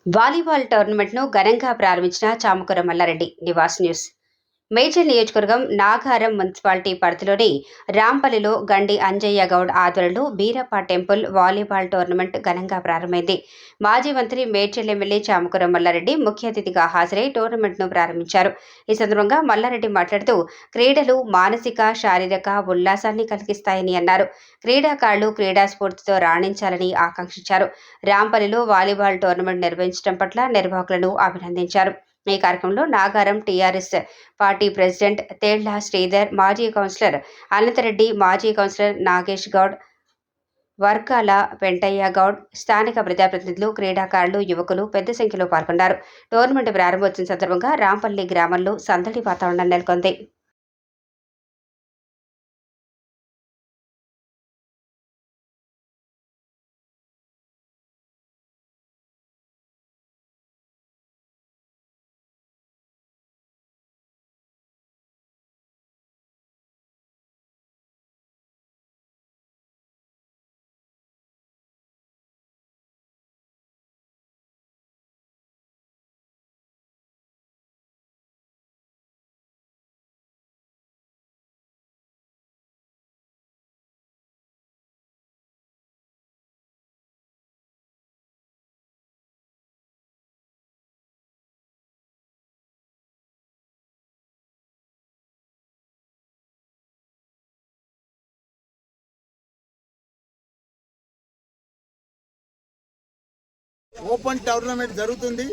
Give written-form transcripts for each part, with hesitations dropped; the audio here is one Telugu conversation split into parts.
వాలీబాల్ టోర్నమెంట్‌ను ఘనంగా ప్రారంభించిన చామకూర మల్లారెడ్డి. నివాస్ న్యూస్. మేడ్చల్ నియోజకవర్గం నాగారం మున్సిపాలిటీ పరిధిలోని రాంపల్లిలో గండి అంజయ్య గౌడ్ ఆధ్వర్యంలో బీరప్ప టెంపుల్ వాలీబాల్ టోర్నమెంట్ ఘనంగా ప్రారంభమైంది. మాజీ మంత్రి మేడ్చల్ ఎమ్మెల్యే చామకూర మల్లారెడ్డి ముఖ్య అతిథిగా హాజరై టోర్నమెంట్ను ప్రారంభించారు. ఈ సందర్భంగా మల్లారెడ్డి మాట్లాడుతూ క్రీడలు మానసిక, శారీరక ఉల్లాసాన్ని కలిగిస్తాయని అన్నారు. క్రీడాకారులు క్రీడా స్ఫూర్తితో రాణించాలని ఆకాంక్షించారు. రాంపల్లిలో వాలీబాల్ టోర్నమెంట్ నిర్వహించడం పట్ల నిర్వాహకులను అభినందించారు. ఈ కార్యక్రమంలో Nagaram TRS party president Thella Sridhar, మాజీ కౌన్సిలర్ అనంతరెడ్డి, మాజీ కౌన్సిలర్ నాగేష్ గౌడ్, వర్కాల వెంటయ్య గౌడ్, స్థానిక ప్రజాప్రతినిధులు, క్రీడాకారులు, యువకులు పెద్ద సంఖ్యలో పాల్గొన్నారు. టోర్నమెంట్ ప్రారంభోత్సవం సందర్భంగా రాంపల్లి గ్రామంలో సందడి వాతావరణం నెలకొంది. ఓపెన్ టోర్నమెంట్ జరుగుతుంది.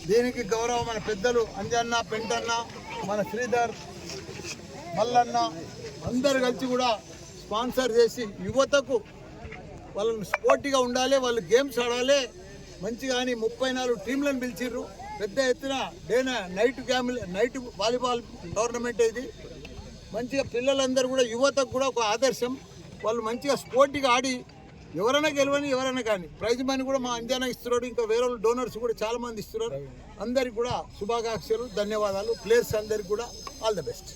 దీనికి గౌరవం మన పెద్దలు అంజన్న, పెంటన్న, మన శ్రీధర్, మల్లన్న అందరు కలిసి కూడా స్పాన్సర్ చేసి యువతకు వాళ్ళని స్పోర్టివ్గా ఉండాలి, వాళ్ళు గేమ్స్ ఆడాలి మంచిగా అని 34 టీంలను పిలిచిర్రు. పెద్ద ఎత్తున నైట్ వాలీబాల్ టోర్నమెంట్ ఇది. మంచిగా పిల్లలందరూ కూడా యువతకు కూడా ఒక ఆదర్శం. వాళ్ళు మంచిగా స్పోర్టివ్గా ఆడి ఎవరైనా గెలవని ఎవరైనా కానీ ప్రైజ్ మనీ కూడా మా అంజనా ఇస్తున్నాడు. ఇంకా వేరే డోనర్స్ కూడా చాలా మంది ఇస్తున్నారు. అందరికి కూడా శుభాకాంక్షలు, ధన్యవాదాలు. ప్లేయర్స్ అందరికి కూడా ఆల్ ద బెస్ట్.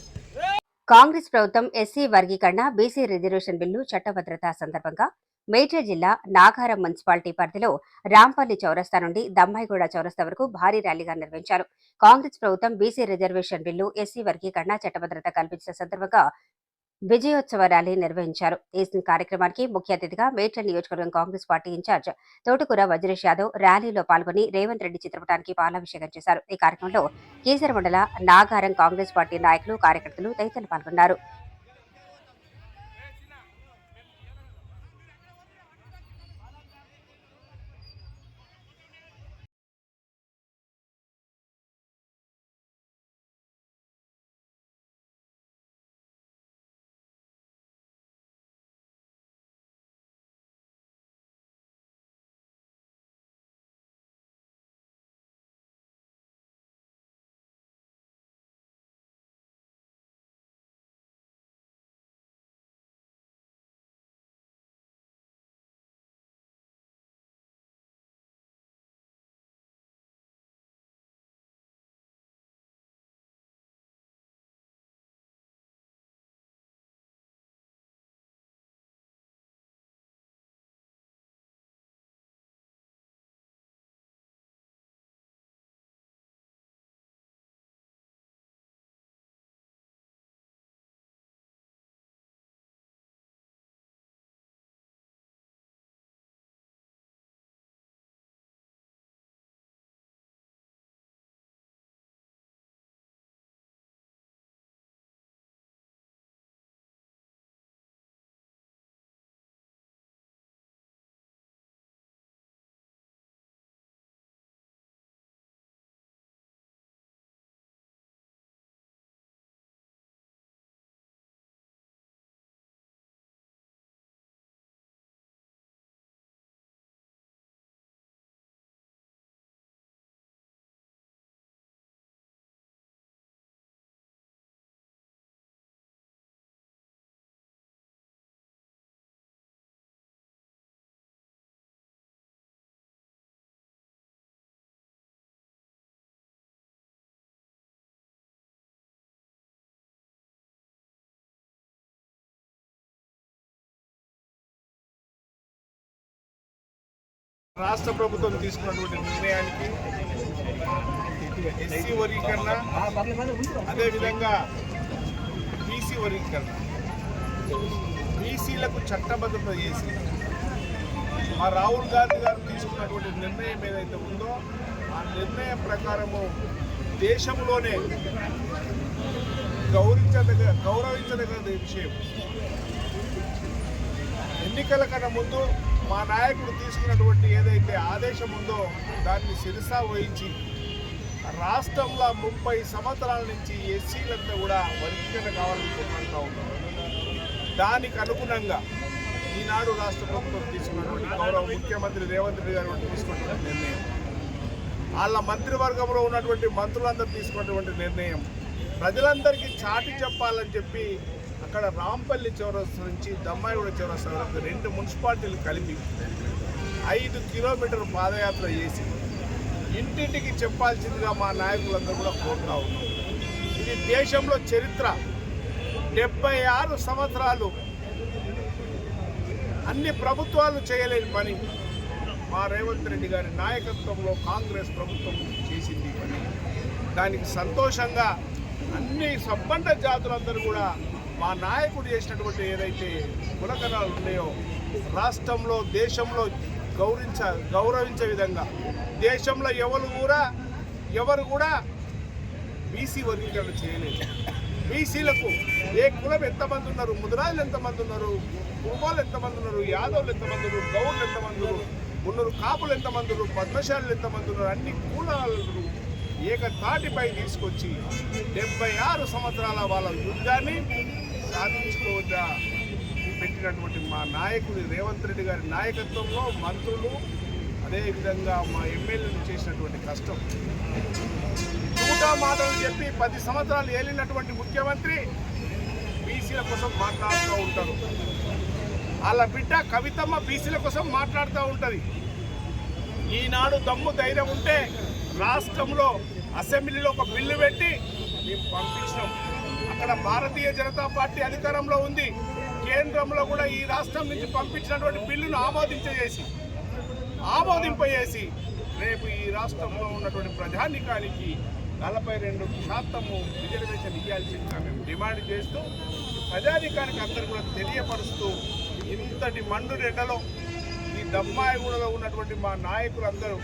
కాంగ్రెస్ ప్రభుత్వం ఎస్సీ వర్గీకరణ, బీసీ రిజర్వేషన్ బిల్లు చట్టభద్రత సందర్భంగా మేడ్చల్ జిల్లా నాగారం మున్సిపాలిటీ పరిధిలో రాంపల్లి చౌరస్తా నుండి దమ్మాయిగూడ చౌరస్తా వరకు భారీ ర్యాలీగా నిర్వహించారు. కాంగ్రెస్ ప్రభుత్వం బీసీ రిజర్వేషన్ బిల్లు, ఎస్సీ వర్గీకరణ చట్టభద్రత కల్పించిన సందర్భంగా విజయోత్సవ ర్యాలీ నిర్వహించారు. ఈ కార్యక్రమానికి ముఖ్య అతిథిగా మేడ్చల్ నియోజకవర్గం కాంగ్రెస్ పార్టీ ఇన్ఛార్జ్ తోటకూర వజ్రేష్ యాదవ్ ర్యాలీలో పాల్గొని రేవంత్ రెడ్డి చిత్రపటానికి పాలాభిషేకం చేశారు. ఈ కార్యక్రమంలో కీసర మండల నాగారం కాంగ్రెస్ పార్టీ నాయకులు, కార్యకర్తలు తదితరులు పాల్గొన్నారు. రాష్ట్ర ప్రభుత్వం తీసుకున్నటువంటి నిర్ణయానికి ఎస్సీ వర్గీకరణ, అదేవిధంగా బీసీ వర్గీకరణ, బీసీలకు చట్టబద్ధత చేసి మా రాహుల్ గాంధీ గారు తీసుకున్నటువంటి నిర్ణయం ఏదైతే ఉందో ఆ నిర్ణయం ప్రకారము దేశంలోనే గౌరవించదగ్గ విషయం. ఎన్నికల కన్నా ముందు మా నాయకుడు తీసుకున్నటువంటి ఏదైతే ఆదేశం ఉందో దాన్ని శిరసా వహించి రాష్ట్రంలో 30 సంవత్సరాల నుంచి ఎస్సీలంతా కూడా వర్గీకరణ కావాలని కోరుకుంటూ ఉన్నారు. దానికి అనుగుణంగా ఈనాడు రాష్ట్ర ప్రభుత్వం తీసుకున్నటువంటి గౌరవ ముఖ్యమంత్రి రేవంత్ రెడ్డి గారు తీసుకున్నటువంటి నిర్ణయం, వాళ్ళ మంత్రివర్గంలో ఉన్నటువంటి మంత్రులందరూ తీసుకున్నటువంటి నిర్ణయం ప్రజలందరికీ చాటి చెప్పాలని చెప్పి అక్కడ రాంపల్లి చౌరస్తా నుంచి దమ్మాయిగూడ చౌరస్తా వరకు 2 మున్సిపాలిటీలు కలిపి 5 కిలోమీటర్ల పాదయాత్ర చేసి ఇంటింటికి చెప్పాల్సిందిగా మా నాయకులందరూ కూడా కోరుతా ఉన్నాం. ఇది దేశంలో చరిత్ర. 76 సంవత్సరాలు అన్ని ప్రభుత్వాలు చేయలేని పని మా రేవంత్ రెడ్డి గారి నాయకత్వంలో కాంగ్రెస్ ప్రభుత్వం చేసింది పని. దానికి సంతోషంగా అన్ని సంబంధ జాతులందరూ కూడా మా నాయకుడు చేసినటువంటి ఏదైతే గుణగణాలు ఉన్నాయో రాష్ట్రంలో దేశంలో గౌరవించే విధంగా దేశంలో ఎవరు కూడా బీసీ వర్గీకరణ చేయలేదు. బీసీలకు ఏ కులం ఎంతమంది ఉన్నారు, ముద్రాజులు ఎంతమంది ఉన్నారు, కుర్మాలు ఎంతమంది ఉన్నారు, యాదవులు ఎంతమంది ఉన్నారు, గౌడ్లు ఎంతమంది ఉన్నారు, కాపులు ఎంతమంది ఉన్నారు, పద్మశాలులు ఎంతమంది ఉన్నారు, అన్ని కులాలను ఏకతాటిపై తీసుకొచ్చి 76 సంవత్సరాల వాళ్ళ యుద్ధాన్ని సాధించుకోవద్దా పెట్టినటువంటి మా నాయకుడు రేవంత్ రెడ్డి గారి నాయకత్వంలో మంత్రులు అదేవిధంగా మా ఎమ్మెల్యేలు చేసినటువంటి కష్టం. నూటా మాటలు చెప్పి 10 సంవత్సరాలు ఏలినటువంటి ముఖ్యమంత్రి బీసీల కోసం మాట్లాడుతూ ఉంటారు. వాళ్ళ బిడ్డ కవితమ్మ బీసీల కోసం మాట్లాడుతూ ఉంటుంది. ఈనాడు దమ్ము ధైర్యం ఉంటే రాష్ట్రంలో అసెంబ్లీలో ఒక బిల్లు పెట్టి మేము పంపించినాం. అక్కడ భారతీయ జనతా పార్టీ అధికారంలో ఉంది. కేంద్రంలో కూడా ఈ రాష్ట్రం నుంచి పంపించినటువంటి బిల్లును ఆమోదింపజేసి రేపు ఈ రాష్ట్రంలో ఉన్నటువంటి ప్రజానికానికి 42% రిజర్వేషన్ ఇవ్వాల్సిందిగా మేము డిమాండ్ చేస్తూ ప్రజానికానికి అందరూ కూడా తెలియపరుస్తూ ఇంతటి మండు ఎండలో ఈ దమ్మాయిగూడలో ఉన్నటువంటి మా నాయకులందరూ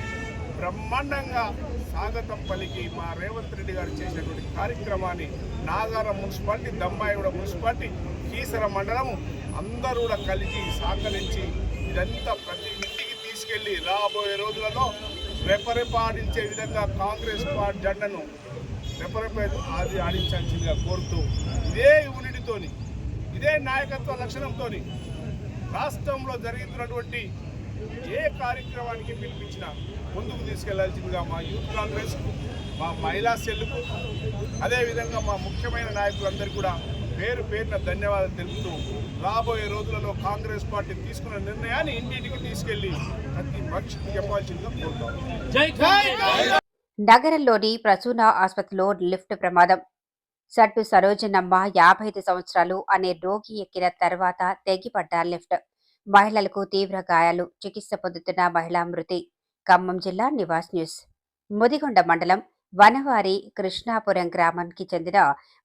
బ్రహ్మాండంగా స్వాగతం పలికి మా రేవంత్ రెడ్డి గారు చేసినటువంటి కార్యక్రమాన్ని నాగారం మున్సిపాలిటీ, దమ్మాయిగూడ మున్సిపాలిటీ, కీసర మండలము అందరూ కూడా కలిసి సహకరించి ఇదంతా ప్రతి ఇంటికి తీసుకెళ్లి రాబోయే రోజులలో రెపరెపాడించే విధంగా కాంగ్రెస్ పార్టీ జెండాను ఆడించాల్సిందిగా కోరుతూ ఇదే యూనిటీతోని ఇదే నాయకత్వ లక్షణంతో రాష్ట్రంలో జరుగుతున్నటువంటి ఏ కార్యక్రమానికి పిలిపించినా ముందుకు తీసుకెళ్లాల్సిందిగా మా యూత్ కాంగ్రెస్, మా మహిళా సెల్కు, అదేవిధంగా మా ముఖ్యమైన నాయకులందరికీ కూడా పేరున ధన్యవాదాలు తెలుపుతూ రాబోయే రోజులలో కాంగ్రెస్ పార్టీ తీసుకున్న నిర్ణయాన్ని ఇంటింటికి తీసుకెళ్లి ప్రతి పక్షికి చెప్పాల్సిందిగా కోరుతాం. నగరంలోని ప్రసూన ఆసుపత్రిలో లిఫ్ట్ ప్రమాదం. సట్టు సరోజనమ్మ 55 సంవత్సరాలు అనే రోగి ఎక్కిన తర్వాత తెగిపడ్డ లిఫ్ట్. మహిళలకు తీవ్ర గాయాలు, చికిత్స పొందుతున్న మహిళా మృతి. ఖమ్మం జిల్లా నివాస్ న్యూస్. ముదిగొండ మండలం వనవారి కృష్ణాపురం గ్రామానికి చెందిన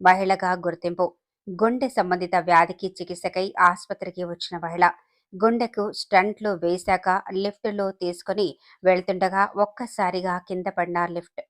మహిళగా గుర్తింపు. గుండె సంబంధిత వ్యాధికి చికిత్సకై ఆసుపత్రికి వచ్చిన మహిళ గుండెకు స్టంట్లు వేశాక లిఫ్టులో తీసుకుని వెళ్తుండగా ఒక్కసారిగా కింద పడిన లిఫ్ట్.